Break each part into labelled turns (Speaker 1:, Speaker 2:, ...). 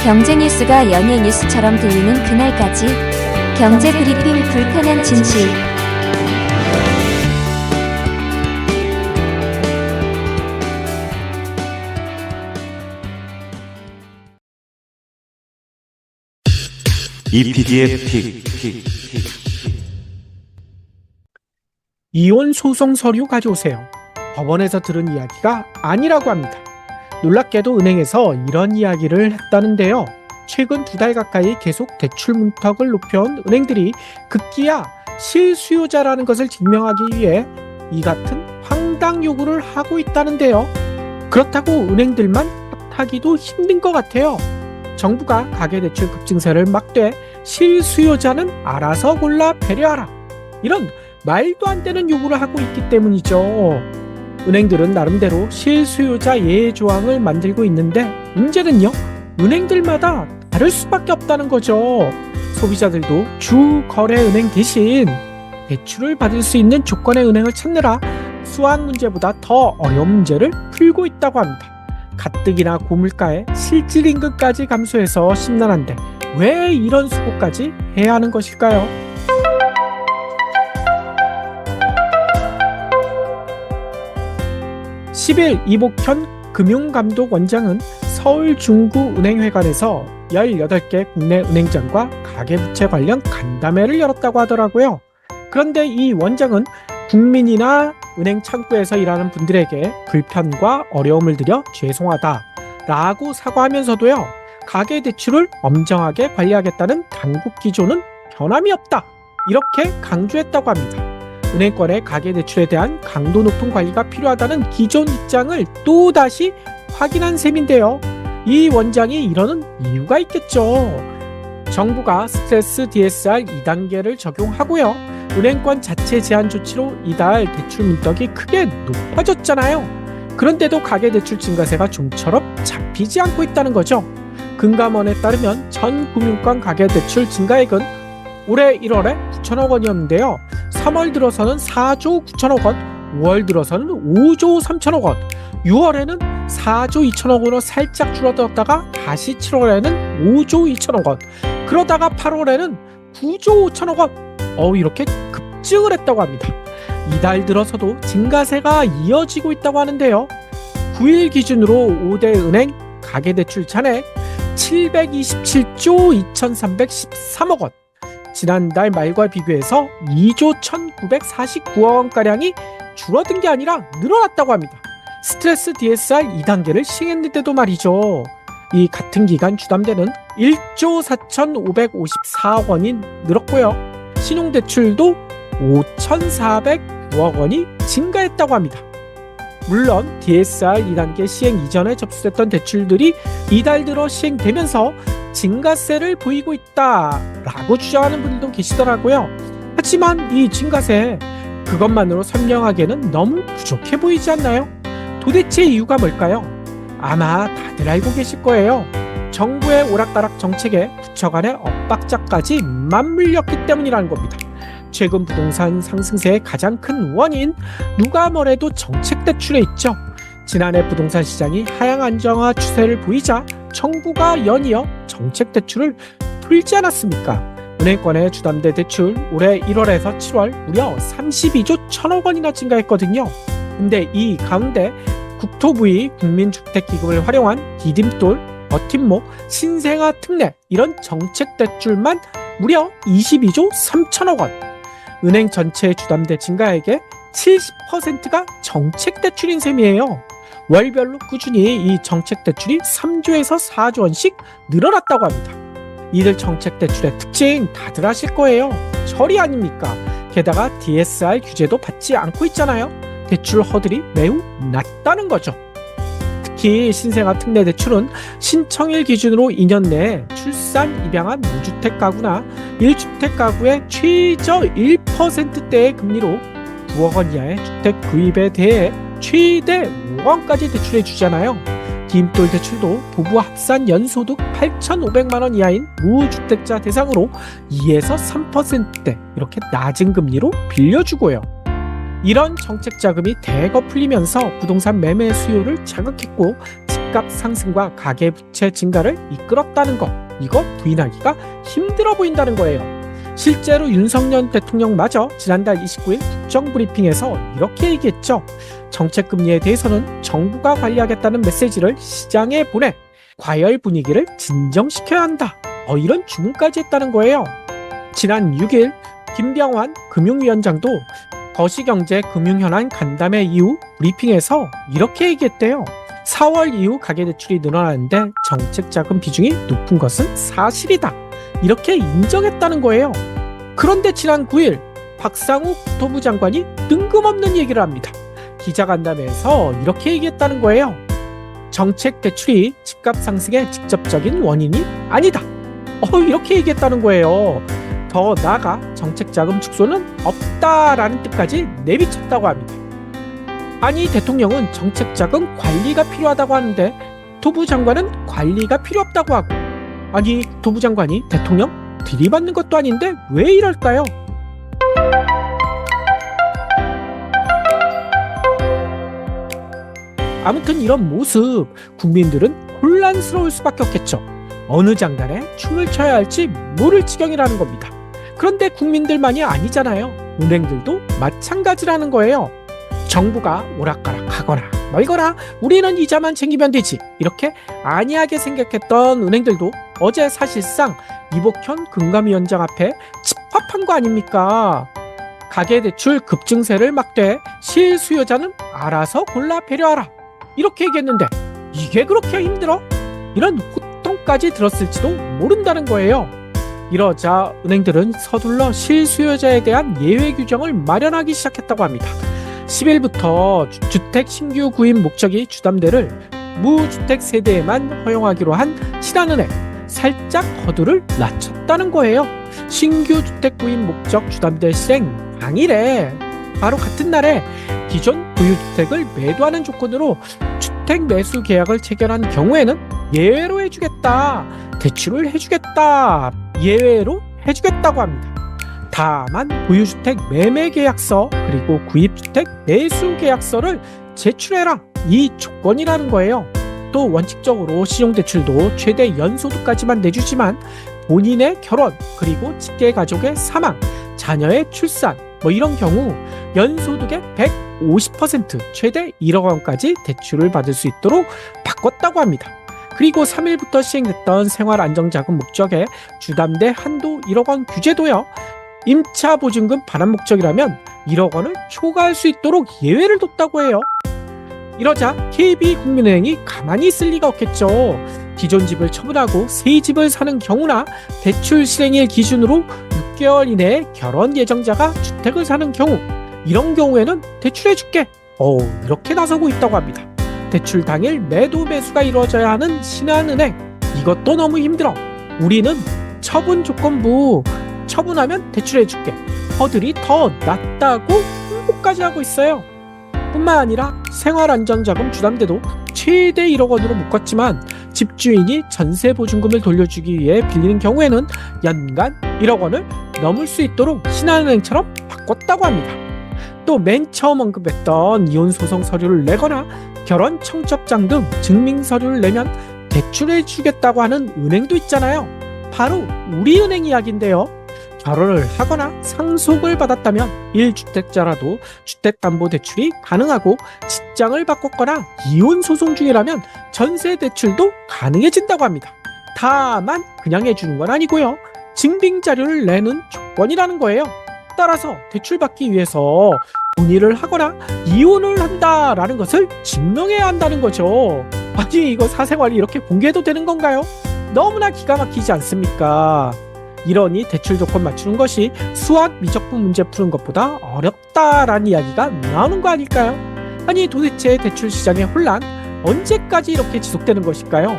Speaker 1: 경제 뉴스가 연예 뉴스처럼 들리는 그날까지 경제 브리핑 불편한 진실.
Speaker 2: 이PD의 픽.
Speaker 3: 이혼 소송 서류 가져오세요. 법원에서 들은 이야기가 아니라고 합니다. 놀랍게도 은행에서 이런 이야기를 했다는데요. 최근 2달 가까이 계속 대출 문턱을 높여온 은행들이 급기야 실수요자라는 것을 증명하기 위해 이 같은 황당 요구를 하고 있다는데요. 그렇다고 은행들만 탓하기도 힘든 것 같아요. 정부가 가계대출 급증세를 막되 실수요자는 알아서 골라 배려하라, 이런 말도 안 되는 요구를 하고 있기 때문이죠. 은행들은 나름대로 실수요자 예외 조항을 만들고 있는데 문제는요, 은행들마다 다를 수밖에 없다는 거죠. 소비자들도 주 거래은행 대신 대출을 받을 수 있는 조건의 은행을 찾느라 수학 문제보다 더 어려운 문제를 풀고 있다고 합니다. 가뜩이나 고물가에 실질 임금까지 감소해서 심란한데 왜 이런 수고까지 해야 하는 것일까요? 10일 이복현 금융감독원장은 서울중구은행회관에서 18개 국내 은행장과 가계부채 관련 간담회를 열었다고 하더라고요. 그런데 이 원장은 국민이나 은행 창구에서 일하는 분들에게 불편과 어려움을 드려 죄송하다라고 사과하면서도요, 가계대출을 엄정하게 관리하겠다는 당국 기조는 변함이 없다, 이렇게 강조했다고 합니다. 은행권의 가계대출에 대한 강도 높은 관리가 필요하다는 기존 입장을 또다시 확인한 셈인데요. 이 원장이 이러는 이유가 있겠죠. 정부가 스트레스 DSR 2단계를 적용하고요, 은행권 자체 제한 조치로 이달 대출 문턱이 크게 높아졌잖아요. 그런데도 가계대출 증가세가 좀처럼 잡히지 않고 있다는 거죠. 금감원에 따르면 전 금융권 가계대출 증가액은 올해 1월에 9천억 원이었는데요. 3월 들어서는 4조 9천억 원, 5월 들어서는 5조 3천억 원, 6월에는 4조 2천억 원으로 살짝 줄어들었다가 다시 7월에는 5조 2천억 원, 그러다가 8월에는 9조 5천억 원, 이렇게 급증을 했다고 합니다. 이달 들어서도 증가세가 이어지고 있다고 하는데요. 9일 기준으로 5대 은행 가계대출 잔액 727조 2313억 원, 지난달 말과 비교해서 2조 1949억 원가량이 줄어든 게 아니라 늘어났다고 합니다. 스트레스 DSR 2단계를 시행했는데도 말이죠. 이 같은 기간 주담대는 1조 4,554억 원이 늘었고요. 신용대출도 5,409억 원이 증가했다고 합니다. 물론 DSR 2단계 시행 이전에 접수됐던 대출들이 이달 들어 시행되면서 증가세를 보이고 있다라고 주장하는 분들도 계시더라고요. 하지만 이 증가세, 그것만으로 설명하기에는 너무 부족해 보이지 않나요? 도대체 이유가 뭘까요? 아마 다들 알고 계실 거예요. 정부의 오락가락 정책에 부처 간의 엇박자까지 맞물렸기 때문이라는 겁니다. 최근 부동산 상승세의 가장 큰 원인, 누가 뭐래도 정책 대출에 있죠. 지난해 부동산 시장이 하향 안정화 추세를 보이자 정부가 연이어 정책 대출을 풀지 않았습니까? 은행권의 주담대 대출 올해 1월에서 7월 무려 32조 1천억 원이나 증가했거든요. 근데 이 가운데 국토부의 국민주택기금을 활용한 디딤돌, 버팀목, 신생아 특례, 이런 정책 대출만 무려 22조 3천억 원. 은행 전체의 주담대 증가액의 70%가 정책 대출인 셈이에요. 월별로 꾸준히 이 정책 대출이 3조에서 4조 원씩 늘어났다고 합니다. 이들 정책 대출의 특징 다들 아실 거예요. 절이 아닙니까? 게다가 DSR 규제도 받지 않고 있잖아요. 대출 허들이 매우 낮다는 거죠. 특히 신생아 특례 대출은 신청일 기준으로 2년 내에 출산, 입양한 무주택 가구나 1주택 가구의 최저 1%대의 금리로 9억 원 이하의 주택 구입에 대해 최대 5억 원까지 대출해 주잖아요. 디딤돌 대출도 부부 합산 연소득 8,500만 원 이하인 무주택자 대상으로 2에서 3%대 이렇게 낮은 금리로 빌려주고요. 이런 정책 자금이 대거 풀리면서 부동산 매매 수요를 자극했고 집값 상승과 가계부채 증가를 이끌었다는 것, 이거 부인하기가 힘들어 보인다는 거예요. 실제로 윤석열 대통령마저 지난달 29일 국정브리핑에서 이렇게 얘기했죠. 정책금리에 대해서는 정부가 관리하겠다는 메시지를 시장에 보내 과열 분위기를 진정시켜야 한다. 이런 주문까지 했다는 거예요. 지난 6일 김병환 금융위원장도 거시경제 금융현안 간담회 이후 브리핑에서 이렇게 얘기했대요. 4월 이후 가계대출이 늘어나는데 정책자금 비중이 높은 것은 사실이다. 이렇게 인정했다는 거예요. 그런데 지난 9일 박상욱 국토부 장관이 뜬금없는 얘기를 합니다. 기자간담회에서 이렇게 얘기했다는 거예요. 정책 대출이 집값 상승의 직접적인 원인이 아니다. 이렇게 얘기했다는 거예요. 더 나아가 정책자금 축소는 없다라는 뜻까지 내비쳤다고 합니다. 아니, 대통령은 정책자금 관리가 필요하다고 하는데 국토부 장관은 관리가 필요 없다고 하고, 아니, 국토부 장관이 대통령 들이받는 것도 아닌데 왜 이럴까요? 아무튼 이런 모습, 국민들은 혼란스러울 수밖에 없겠죠. 어느 장단에 춤을 춰야 할지 모를 지경이라는 겁니다. 그런데 국민들만이 아니잖아요. 은행들도 마찬가지라는 거예요. 정부가 오락가락 하거나 말거나 우리는 이자만 챙기면 되지, 이렇게 안이하게 생각했던 은행들도 어제 사실상 이복현 금감위원장 앞에 집합한 거 아닙니까? 가계대출 급증세를 막되 실수요자는 알아서 골라 배려하라, 이렇게 얘기했는데 이게 그렇게 힘들어? 이런 호통까지 들었을지도 모른다는 거예요. 이러자 은행들은 서둘러 실수요자에 대한 예외 규정을 마련하기 시작했다고 합니다. 10일부터 주택 신규 구입 목적이 주담대를 무주택 세대에만 허용하기로 한 신한은행, 살짝 허들을 낮췄다는 거예요. 신규 주택 구입 목적 주담대 시행 당일에 바로 같은 날에 기존 보유주택을 매도하는 조건으로 주택 매수 계약을 체결한 경우에는 예외로 해주겠다, 대출을 해주겠다, 예외로 해주겠다고 합니다. 다만 보유주택 매매 계약서 그리고 구입주택 매수 계약서를 제출해라, 이 조건이라는 거예요. 또 원칙적으로 신용대출도 최대 연소득까지만 내주지만 본인의 결혼 그리고 직계 가족의 사망, 자녀의 출산 이런 경우 연소득의 150% 최대 1억 원까지 대출을 받을 수 있도록 바꿨다고 합니다. 그리고 3일부터 시행됐던 생활안정자금 목적의 주담대 한도 1억 원 규제도요, 임차 보증금 반환 목적이라면 1억 원을 초과할 수 있도록 예외를 뒀다고 해요. 이러자 KB국민은행이 가만히 있을 리가 없겠죠. 기존 집을 처분하고 새 집을 사는 경우나 대출 실행일 기준으로 6개월 이내에 결혼 예정자가 주택을 사는 경우, 이런 경우에는 대출해줄게, 이렇게 나서고 있다고 합니다. 대출 당일 매도 매수가 이루어져야 하는 신한은행, 이것도 너무 힘들어. 우리는 처분 조건부, 처분하면 대출해줄게, 허들이 더 낮다고 홍보까지 하고 있어요. 뿐만 아니라 생활안정자금 주담대도 최대 1억 원으로 묶었지만 집주인이 전세보증금을 돌려주기 위해 빌리는 경우에는 연간 1억 원을 넘을 수 있도록 신한은행처럼 바꿨다고 합니다. 또 맨 처음 언급했던 이혼소송 서류를 내거나 결혼 청첩장 등 증명서류를 내면 대출해주겠다고 하는 은행도 있잖아요. 바로 우리은행 이야기인데요. 결혼을 하거나 상속을 받았다면 1주택자라도 주택담보대출이 가능하고, 직장을 바꿨거나 이혼소송 중이라면 전세대출도 가능해진다고 합니다. 다만 그냥 해주는 건 아니고요, 증빙자료를 내는 조건이라는 거예요. 따라서 대출받기 위해서 본의를 하거나 이혼을 한다라는 것을 증명해야 한다는 거죠. 아니, 이거 사생활이 이렇게 공개해도 되는 건가요? 너무나 기가 막히지 않습니까? 이러니 대출 조건 맞추는 것이 수학 미적분 문제 푸는 것보다 어렵다라는 이야기가 나오는 거 아닐까요? 아니, 도대체 대출 시장의 혼란 언제까지 이렇게 지속되는 것일까요?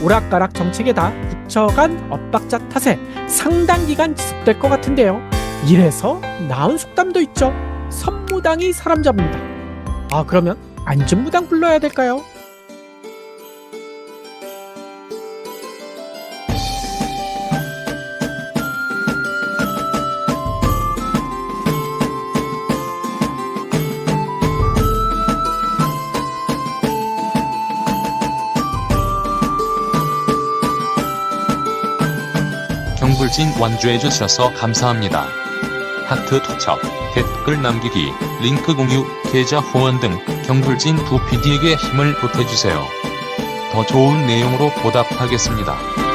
Speaker 3: 오락가락 정책에다 붙여간 엇박자 탓에 상당 기간 지속될 것 같은데요. 이래서 나온 속담도 있죠. 선무당이 사람 잡는다. 그러면 안전무당 불러야 될까요?
Speaker 2: 경돌진 완주해주셔서 감사합니다. 하트 투척, 댓글 남기기, 링크 공유, 계좌 후원 등 경돌진 두 PD에게 힘을 보태주세요. 더 좋은 내용으로 보답하겠습니다.